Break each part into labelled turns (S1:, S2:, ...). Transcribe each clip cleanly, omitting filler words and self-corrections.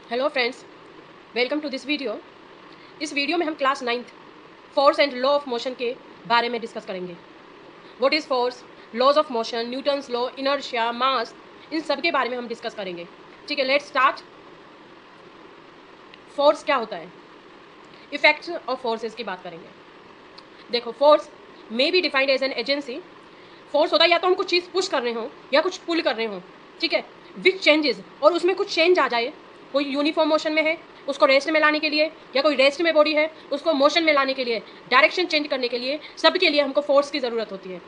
S1: Hello friends, welcome to this video. इस video में हम class 9th force and law of motion के बारे में डिस्कस करेंगे। What is force, laws of motion, Newton's law, inertia, mass, इन सब के बारे में हम डिस्कस करेंगे। ठीक है, लेट्स स्टार्ट। फोर्स क्या होता है, इफेक्ट्स ऑफ फोर्सेस की बात करेंगे। देखो, force may be defined as an agency. Force होता है या तो हम कुछ चीज़ पुश कर रहे हो या कुछ पुल कर रहे हो, ठीक है, विच चेंजेस, और उसमें कुछ चेंज आ जाए। कोई यूनिफॉर्म मोशन में है, उसको रेस्ट में लाने के लिए, या कोई रेस्ट में बॉडी है, उसको मोशन में लाने के लिए, डायरेक्शन चेंज करने के लिए, सब के लिए हमको फोर्स की ज़रूरत होती है।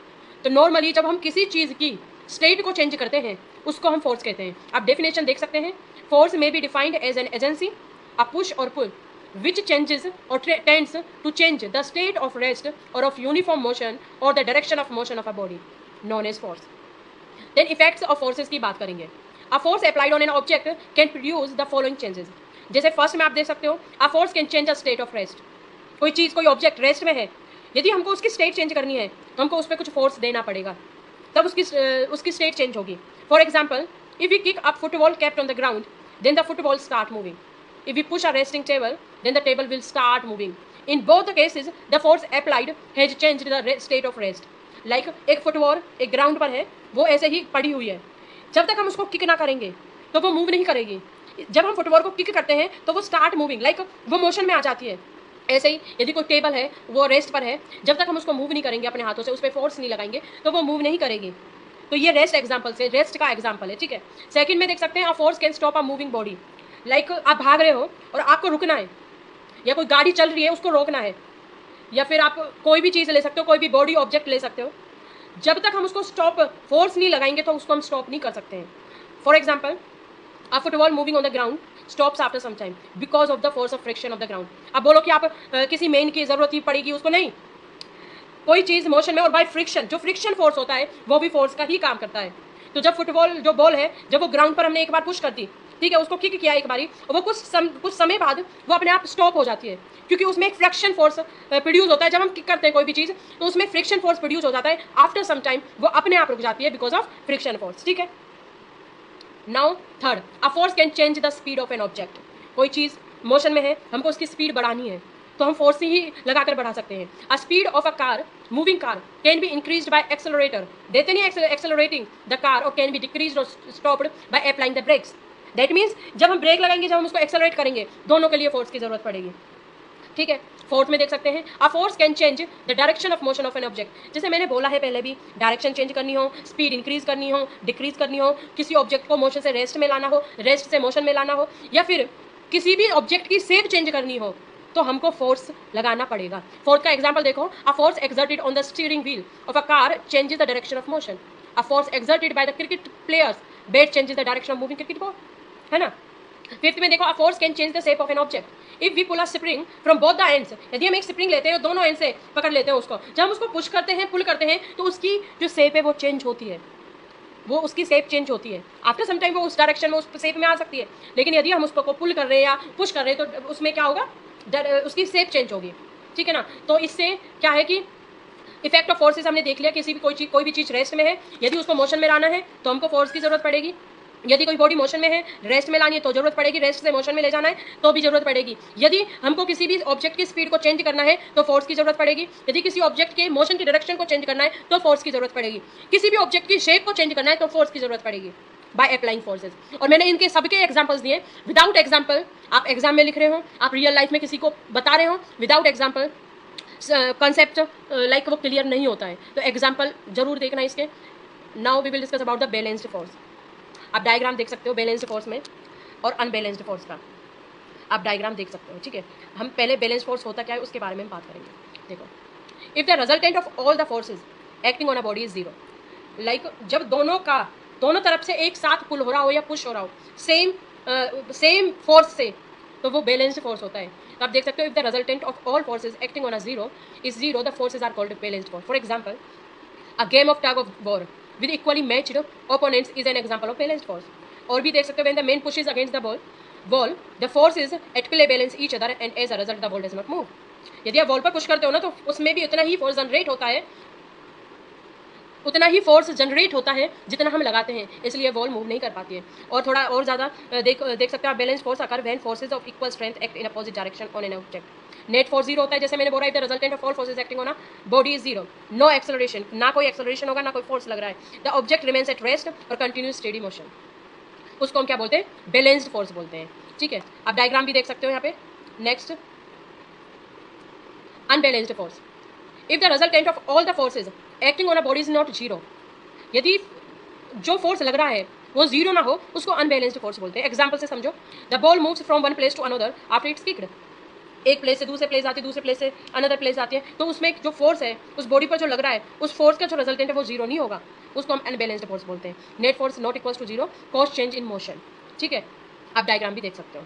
S1: तो नॉर्मली जब हम किसी चीज़ की स्टेट को चेंज करते हैं उसको हम फोर्स कहते हैं। आप डेफिनेशन देख सकते हैं। Force may be defined as an agency, a push or pull which changes or tends to change the state of rest or of uniform motion or the direction of motion of a body, known as force. Then effects of forces की बात करेंगे। A force applied on an object can produce the following changes. जैसे first में आप देख सकते हो, a force can change a state of rest. कोई चीज़, कोई ऑब्जेक्ट रेस्ट में है, यदि हमको उसकी स्टेट चेंज करनी है तो हमको उस पर कुछ फोर्स देना पड़ेगा, तब उसकी स्टेट चेंज होगी। For example, if we kick a football kept on the ground, then the football start moving. If we push a resting table, then the table will start moving. In both the cases, the force applied has changed the state of rest. Like एक football एक ground पर है, वो ऐसे ही पड़ी हुई है, जब तक हम उसको किक ना करेंगे तो वो मूव नहीं करेगी। जब हम फुटबॉल को किक करते हैं तो वो स्टार्ट मूविंग, लाइक वो मोशन में आ जाती है। ऐसे ही यदि कोई टेबल है, वो रेस्ट पर है, जब तक हम उसको मूव नहीं करेंगे अपने हाथों से, उस पर फोर्स नहीं लगाएंगे तो वो मूव नहीं करेगी। तो ये रेस्ट एग्जाम्पल से, रेस्ट का एग्जाम्पल है, ठीक है। सेकंड में देख सकते हैं, अ force can stop a moving body. Like आप भाग रहे हो और आपको रुकना है, या कोई गाड़ी चल रही है उसको रोकना है, या फिर आप कोई भी चीज़ ले सकते हो, कोई भी बॉडी ऑब्जेक्ट ले सकते हो। जब तक हम उसको स्टॉप फोर्स नहीं लगाएंगे तो उसको हम स्टॉप नहीं कर सकते हैं। For example, a football moving on the ground stops after some time because of the force of friction of the ground. अब बोलो कि आप किसी मेन की जरूरत ही पड़ेगी उसको, नहीं। कोई चीज़ मोशन में और बाय फ्रिक्शन, जो फ्रिक्शन फोर्स होता है वो भी फोर्स का ही काम करता है। तो जब फुटबॉल जो बॉल है, जब वो ग्राउंड पर हमने एक बार पुश कर दी, ठीक है, उसको किक किया एक बारी, और वो कुछ समय बाद वो अपने आप स्टॉप हो जाती है, क्योंकि उसमें एक फ्रिक्शन फोर्स प्रोड्यूस होता है। जब हम किक करते हैं कोई भी चीज़ तो उसमें फ्रिक्शन फोर्स प्रोड्यूस हो जाता है। आफ्टर सम टाइम वो अपने आप रुक जाती है बिकॉज ऑफ फ्रिक्शन फोर्स, ठीक है। Now third, a force can change the speed of an object. कोई चीज़ मोशन में है, हमको उसकी स्पीड बढ़ानी है तो हम फोर्स ही लगाकर बढ़ा सकते हैं। A speed of a car, moving car, can be increased by accelerator, देते नहीं accelerating the car, or can be decreased or stopped by applying the brakes. That means जब हम ब्रेक लगाएंगे, जब हम उसको एक्सेलरेट करेंगे, दोनों के लिए फोर्स की जरूरत पड़ेगी, ठीक है। फोर्थ में देख सकते हैं, अ force can change the direction of motion of an object. जैसे मैंने बोला है पहले भी, डायरेक्शन चेंज करनी हो, स्पीड इंक्रीज करनी हो, डिक्रीज करनी हो, किसी ऑब्जेक्ट को मोशन से रेस्ट में लाना हो, रेस्ट से मोशन में लाना हो, या फिर किसी भी ऑब्जेक्ट की शेप चेंज करनी हो, तो हमको फोर्स लगाना पड़ेगा। फोर्थ का एग्जाम्पल देखो, a force exerted on the steering wheel of a car changes the direction of motion. A force exerted by the cricket player's bat changes the direction of moving cricket ball, है ना। Fifth में देखो, a force can change the shape of an object if we pull a spring from both the ends. यदि हम एक spring लेते हैं, दोनों एंड से पकड़ लेते हैं उसको, जब हम उसको पुश करते हैं, पुल करते हैं, तो उसकी जो शेप है वो चेंज होती है, वो उसकी शेप चेंज होती है। आफ्टर सम टाइम वो उस डायरेक्शन में, उस शेप में आ सकती है, लेकिन यदि हम उसको पुल कर रहे हैं या पुश कर रहे हैं तो उसमें क्या होगा, उसकी शेप चेंज होगी, ठीक है ना। तो इससे क्या है कि इफेक्ट ऑफ फोर्सेस हमने देख लिया। किसी भी कोई भी चीज़ रेस्ट में है, यदि उसको मोशन में लाना है तो हमको फोर्स की जरूरत पड़ेगी। यदि कोई बॉडी मोशन में है, रेस्ट में लानी है तो जरूरत पड़ेगी, रेस्ट से मोशन में ले जाना है तो भी जरूरत पड़ेगी। यदि हमको किसी भी ऑब्जेक्ट की स्पीड को चेंज करना है तो फोर्स की जरूरत पड़ेगी। यदि किसी ऑब्जेक्ट के मोशन की डायरेक्शन को चेंज करना है तो फोर्स की जरूरत पड़ेगी। किसी भी ऑब्जेक्ट की शेप को चेंज करना है तो फोर्स की जरूरत पड़ेगी बाय अप्लाइंग फोर्सेज। और मैंने इनके सबके एग्जाम्पल्स दिए। विदाउट एग्जाम्पल, आप एग्जाम में लिख रहे हो, आप रियल लाइफ में किसी को बता रहे हो, विदाउट एग्जाम्पल कंसेप्ट लाइक वो क्लियर नहीं होता है। तो एग्जाम्पल जरूर देखना इसके। Now we will discuss about the balanced force. आप डायग्राम देख सकते हो बैलेंस्ड फोर्स में और अनबैलेंस्ड फोर्स का, आप डायग्राम देख सकते हो, ठीक है। हम पहले बैलेंस फोर्स होता क्या है उसके बारे में बात करेंगे। देखो, if the resultant of all the forces acting on a body is zero, like जब दोनों तरफ से एक साथ पुल हो रहा हो या पुश हो रहा हो सेम फोर्स से, तो वो बैलेंस्ड फोर्स होता है। तो आप देख सकते हो, if the resultant of all forces acting on a zero is zero, the forces are called balanced force. For example, a game of tug of war with equally matched opponents is an example of balanced force. और भी देख सकते हो, when the main pushes against the wall, the forces at play balance each other and as a result the ball does not move. यदि आप wall पर push करते हो ना तो उसमें भी उतना ही फोर्स जनरेट होता है उतना ही फोर्स जनरेट होता है जितना हम लगाते हैं, इसलिए वॉल मूव नहीं कर पाती है। और थोड़ा और ज़्यादा देख सकते हैं आप, balance force occur when forces of equal strength act in opposite direction on an object. Net force zero होता है, जैसे मैंने बोला, if the resultant of all forces acting on a body is zero, no acceleration, ना कोई acceleration होगा ना कोई फोर्स लग रहा है, the object remains at rest और कंटिन्यूस स्टेडी मोशन, उसको हम क्या बोलते हैं, बैलेंस्ड फोर्स बोलते हैं। ठीक है, आप डायग्राम भी देख सकते हो यहाँ पे। Next, unbalanced force, if the resultant of all the forces acting on a body is not zero, यदि जो फोर्स लग रहा है वो जीरो ना हो, उसको अनबैलेंस्ड फोर्स बोलते हैं। एग्जांपल से समझो, the ball moves from one place to another after it's kicked, एक प्लेस से दूसरे प्लेस आती है, दूसरे प्लेस से अनदर प्लेस आती है, तो उसमें जो फोर्स है उस बॉडी पर जो लग रहा है, उस फोर्स का जो रिजल्टेंट है वो जीरो नहीं होगा, उसको हम अनबैलेंस्ड फोर्स बोलते हैं। Net force not equals to zero, cause change in motion. ठीक है, आप डायग्राम भी देख सकते हो।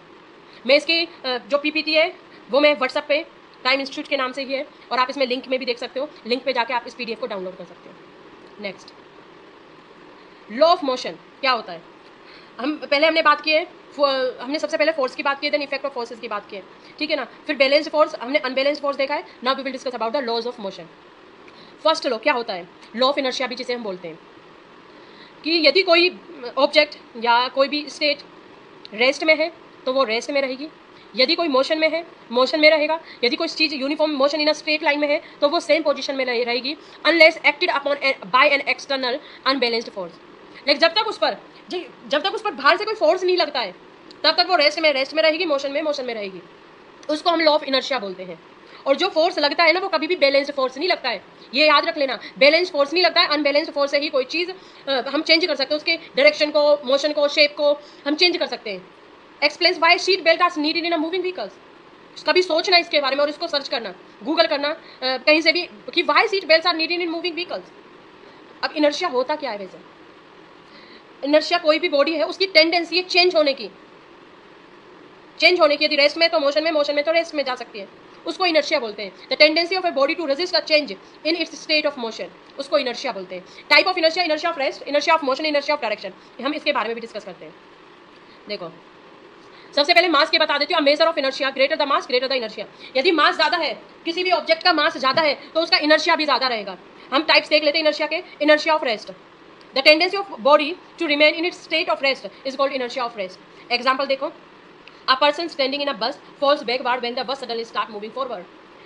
S1: मैं इसकी जो पीपीटी है वो मैं व्हाट्सएप पे टाइम इंस्टीट्यूट के नाम से ही है, और आप इसमें लिंक में भी देख सकते हो, लिंक पे जाके आप इस पीडीएफ को डाउनलोड कर सकते हो। नेक्स्ट, लॉ ऑफ मोशन क्या होता है। हमने बात की है, हमने सबसे पहले फोर्स की बात की है, देन इफेक्ट ऑफ फोर्सेस की बात की है। ठीक है ना, फिर बैलेंस्ड फोर्स, हमने अनबैलेंस्ड फोर्स देखा है। Now we will discuss about the laws of motion. First law क्या होता है, लॉ ऑफ इनर्शिया भी जिसे हम बोलते हैं, कि यदि कोई ऑब्जेक्ट या कोई भी स्टेट रेस्ट में है तो वो रेस्ट में रहेगी, यदि कोई मोशन में है मोशन में रहेगा, यदि कोई चीज़ uniform motion in a straight line में है तो वो सेम पोजीशन में रहेगी, unless acted upon by an external unbalanced force. लेकिन जब तक उस पर बाहर से कोई फोर्स नहीं लगता है, तब तक वो रेस्ट में रहेगी, मोशन में रहेगी। उसको हम लॉ ऑफ इनर्शिया बोलते हैं। और जो फोर्स लगता है ना, वो कभी भी बैलेंस्ड फोर्स नहीं लगता है, ये याद रख लेना। बैलेंस्ड फोर्स नहीं लगता है, अनबैलेंस्ड फोर्स से ही कोई चीज़ हम चेंज कर सकते हैं, उसके डायरेक्शन को, मोशन को, शेप को हम चेंज कर सकते हैं। Explains why seat belt are needed in a moving vehicles. कभी सोचना इसके बारे में और इसको सर्च करना, गूगल करना कहीं से भी, कि why seat belt are needed in moving vehicles. अब इनर्शिया होता क्या है वैसे? इनर्शिया कोई भी बॉडी है उसकी टेंडेंसी है चेंज होने की, यदि रेस्ट में तो मोशन में तो रेस्ट में जा सकती है, उसको इनर्शिया बोलते हैं। The tendency of a body to resist a change in its state of motion, उसको इनर्शिया बोलते हैं। Type of inertia, inertia of rest, inertia of motion, inertia of direction, हम इसके बारे में भी डिस्कस करते हैं। देखो, सबसे पहले मास के बता देती हूँ। Measure of inertia, greater the mass greater the inertia. यदि मास ज़्यादा है, किसी भी ऑब्जेक्ट का मास ज़्यादा है तो उसका इनर्शिया भी ज़्यादा रहेगा। हम टाइप्स देख लेते हैं इनर्शिया के। Inertia of rest, the tendency of body to remain in its state of rest is called inertia of rest. Example देखो, a person standing in a bus falls backward when the bus suddenly start moving forward.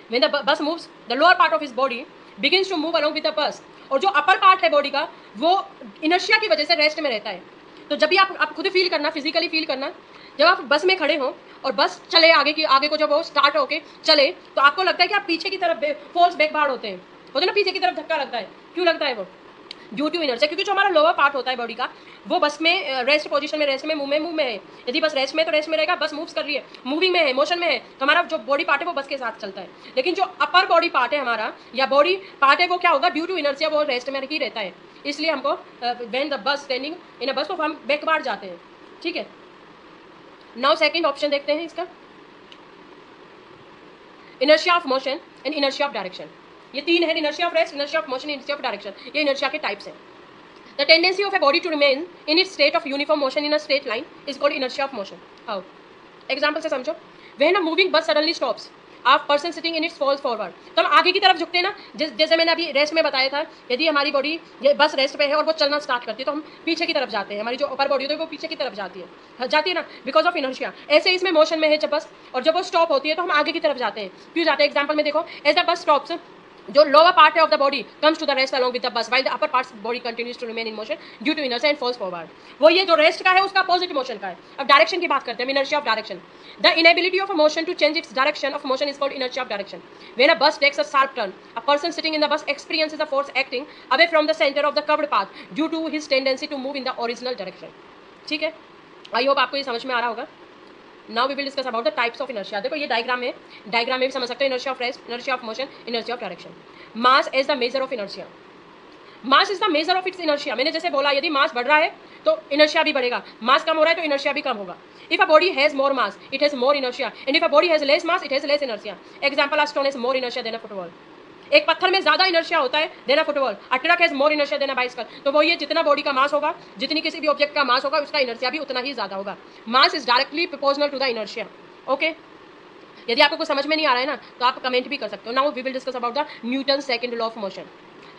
S1: When the bus moves, the lower part of his body begins to move along with the bus. और जो upper part है body का, वो inertia की वजह से rest में रहता है। तो जब भी आप खुद फील करना, फिजिकली फील करना, जब आप बस में खड़े हो और बस चले आगे को जब वो स्टार्ट होके चले, तो आपको लगता है कि आप पीछे की तरफ फॉल्स बैकवर्ड होते हैं ना, पीछे की तरफ धक्का लगता है। क्यों लगता है वो? ड्यू टू इनर्शिया, क्योंकि जो हमारा लोअर पार्ट होता है बॉडी का, वो बस में रेस्ट पोजीशन में, रेस्ट में, मूव में है। यदि बस रेस्ट में तो रेस्ट में रहेगा, बस मूव्स कर रही है, मूविंग में है, मोशन में है, तो हमारा जो बॉडी पार्ट है वो बस के साथ चलता है। लेकिन जो अपर बॉडी पार्ट है हमारा, या बॉडी पार्ट है, वो क्या होगा, ड्यू टू इनर्शिया वो रेस्ट में ही रहता है। इसलिए हमको when the bus standing in a bus, तो हम बैकवर्ड जाते हैं। ठीक है, नाउ सेकंड ऑप्शन देखते हैं इसका, inertia of motion and inertia of direction. ये तीन है, inertia of rest, inertia of motion, inertia of direction. ये इनर्शिया के टाइप्स हैं। The tendency of a body to remain in its state of uniform motion in a straight line is called inertia of motion. How? Example से समझो, when a moving bus suddenly stops, आप person sitting in its falls forward, तो हम आगे की तरफ झुकते हैं ना, जैसे मैंने अभी रेस्ट में बताया था, यदि हमारी बॉडी बस रेस्ट पे है और वो चलना स्टार्ट करती है तो हम पीछे की तरफ जाते हैं, हमारी जो अपर बॉडी होती है वो पीछे की तरफ जाती है ना, बिकॉज ऑफ इनर्शिया। ऐसे इसमें मोशन में है जब बस, और जब वो स्टॉप होती है तो हम आगे की तरफ जाते हैं। क्यों जाते हैं? एग्जाम्पल में देखो, एज द बस स्टॉप्स, जो लोअर पार्ट है of the body comes to the rest along with the bus while the upper part body continues to remain in motion due to inertia and falls forward. वो ये जो rest का है उसका opposite motion का है। अब डायरेक्शन की बात करते हैं, inertia of direction. The inability of a motion to change its direction of motion is called inertia of direction. When a bus takes a sharp turn, a person sitting in the bus experiences a force acting away from the center of the covered path due to his tendency to move in the original direction. ठीक है, I hope आपको ये समझ में आ रहा होगा। Now we will discuss about the types of inertia. देखो ये डायग्राम है, डायग्राम में भी समझ सकते हो, inertia of rest, inertia of motion, inertia of direction. Mass is the measure of inertia, mass is the measure of its inertia. मैंने जैसे बोला, यदि मास बढ़ रहा है तो इनर्शिया भी बढ़ेगा, मास कम हो रहा है तो इनर्शिया भी कम होगा। If a body has more mass it has more inertia, and if a body has less mass it has less inertia. Example, a stone has more inertia than a football. एक पत्थर में ज्यादा inertia होता है than a football. A truck has more inertia than a bicycle. तो वो ये जितना बॉडी का मास होगा, जितनी किसी भी ऑब्जेक्ट का मास होगा, उसका इनर्शिया भी उतना ही ज्यादा होगा। Mass is directly proportional to the inertia. Okay, यदि आपको कुछ समझ में नहीं आ रहा है ना, तो आप कमेंट भी कर सकते हो। Now we will discuss about the Newton second law of motion.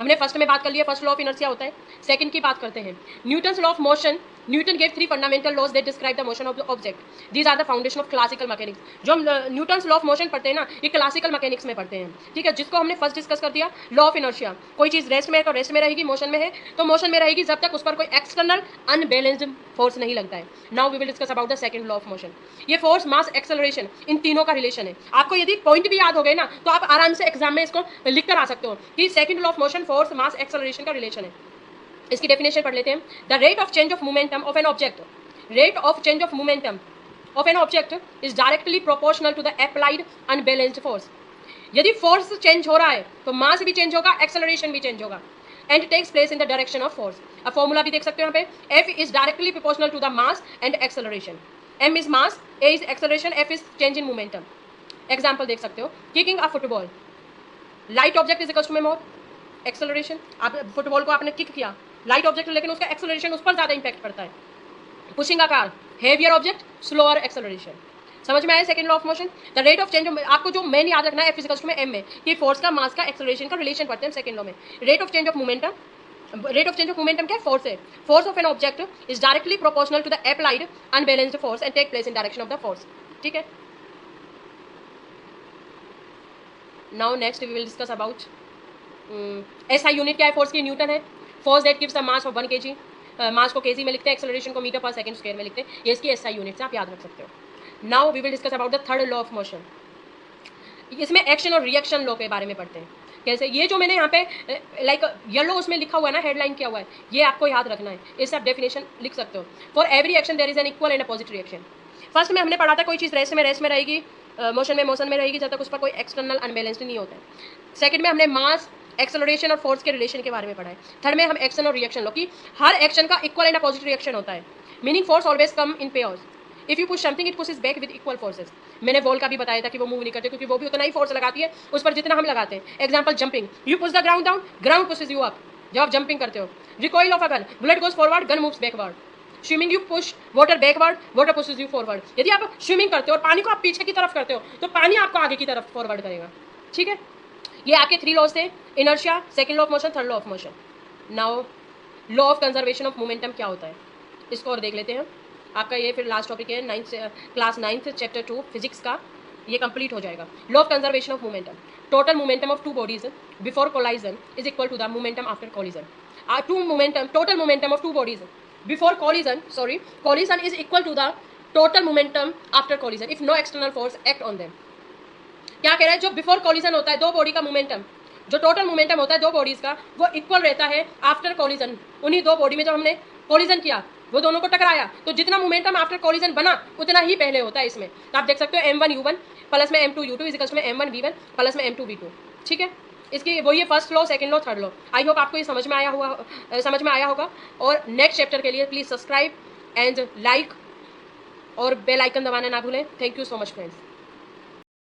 S1: हमने फर्स्ट में बात कर लिया, फर्स्ट लॉ ऑफ इनर्शिया होता है। सेकंड की बात करते हैं, Newton's law of motion. Newton gave 3 fundamental laws that describe the motion of the object. These are the foundation of classical mechanics. जो हम न्यूटन्स लॉ ऑफ मोशन पढ़ते हैं ना, ये क्लासिकल मैकेनिक्स में पढ़ते हैं, ठीक है, जिसको हमने फर्स्ट डिस्कस कर दिया। लॉ ऑफ इनर्शिया, कोई चीज रेस्ट में है तो रेस्ट में रहेगी, मोशन में है तो मोशन में रहेगी, जब तक उस पर कोई एक्सटर्नल अनबैलेंस्ड फोर्स नहीं लगता है। Now we will discuss about the second law of motion. ये फोर्स, मास, एक्सेलरेशन, इन तीनों का रिलेशन है। आपको यदि पॉइंट भी याद हो गए ना, तो आप आराम से एग्जाम में इसको लिख कर आ सकते हो कि second law of motion force, mass, acceleration का रिलेशन है। इसकी डेफिनेशन पढ़ लेते हैं। The rate of change of momentum of an object, rate of change of momentum of an object is directly proportional to the applied unbalanced force. यदि force change हो रहा है तो मास भी चेंज होगा, एक्सेलरेशन भी चेंज होगा, and takes place in the direction of force. अब फॉर्मूला भी देख सकते हो यहाँ पे, F is directly proportional to the mass and acceleration. M is mass, A is acceleration, F is change in momentum. Example देख सकते हो, kicking a football, light object is equal to more acceleration. आप football को आपने kick किया, light object, लेकिन उसका acceleration उस पर ज्यादा इंपैक्ट पड़ता है। Pushing a car, heavier object, slower acceleration. समझ में आया second law of motion. The rate of change, आपको जो मेन याद रखना है, F is equal to M में, कि फोर्स का, मास का, एक्सेलरेशन का रिलेशन पढ़ते हैं सेकंड लॉ में। Rate of change of momentum, rate of change of momentum क्या है, फोर्स है। Force of an object is directly proportional to the applied unbalanced force and take place in direction of the force, ठीक है। Now next we will discuss about SI unit क्या है force की, newton है। Force that gives the mass of 1 kg, mass को kg में लिखते हैं, एक्सेलरेशन को मीटर पर सेकंड स्क्वायर में लिखते हैं। ये इसकी SI यूनिट्स आप याद रख सकते हो। Now we will discuss about the third law of motion. इसमें एक्शन और रिएक्शन लॉ के बारे में पढ़ते हैं। कैसे, ये जो मैंने यहाँ पे लाइक येलो उसमें लिखा हुआ है ना, हेडलाइन किया हुआ है, ये आपको याद रखना है। इससे आप डेफिनेशन लिख सकते हो। For every action there is an equal and opposite reaction. First में हमने पढ़ा था, कोई चीज़ रेस्ट में रहेगी, मोशन में रहेगी, जब तक उस पर कोई एक्सटर्नल अनबैलेंस्ड नहीं होता है। सेकंड में हमने मास, एक्सेलरेशन और फोर्स के रिलेशन के बारे में पढ़ा है। थर्ड में हम एक्शन और रिएक्शन लो, कि हर एक्शन का इक्वल एंड अपोजिट रिएक्शन होता है। Meaning force always come in pairs. If you push something it pushes back with equal forces. मैंने बॉल का भी बताया था कि वो मूव नहीं करते, क्योंकि वो भी उतना ही फोर्स लगाती है उस पर जितना हम लगाते हैं। Example jumping, you push the ground down, ground pushes you up. जब आप जंपिंग करते हो। Recoil of a gun, bullet goes forward, gun moves backward. Swimming, you push water backward, water pushes you forward. यदि आप swimming करते हो और पानी को आप पीछे की तरफ करते हो तो पानी आपको आगे की तरफ फॉरवर्ड करेगा, ठीक है। ये आपके 3 लॉज थे, inertia, second law of motion, third law of motion. Now law of conservation of momentum क्या होता है, इसको और देख लेते हैं। आपका ये फिर लास्ट टॉपिक है क्लास 9th चैप्टर 2 फिजिक्स का, ये कंप्लीट हो जाएगा। Law of conservation of momentum, total momentum of 2 bodies before collision is equal to the momentum after collision. Total momentum of 2 bodies before collision, collision is equal to the total momentum after collision if no external force act on them. क्या कह रहा है, जो before collision होता है दो body का momentum, जो टोटल मोमेंटम होता है दो बॉडीज का, वो इक्वल रहता है आफ्टर कोलिजन। उन्हीं दो बॉडी में जब हमने कोलिजन किया, वो दोनों को टकराया, तो जितना मोमेंटम आफ्टर कोलिजन बना उतना ही पहले होता है इसमें। तो आप देख सकते हो M1U1 प्लस में M2U2 इज इक्वल में M1V1 प्लस में M2V2, ठीक है। इसकी वो ये first law, second law, third law. I hope आपको ये समझ में आया होगा। और नेक्स्ट चैप्टर के लिए प्लीज सब्सक्राइब एंड लाइक और बेल आइकन दबाना ना भूलें। Thank you so much friends.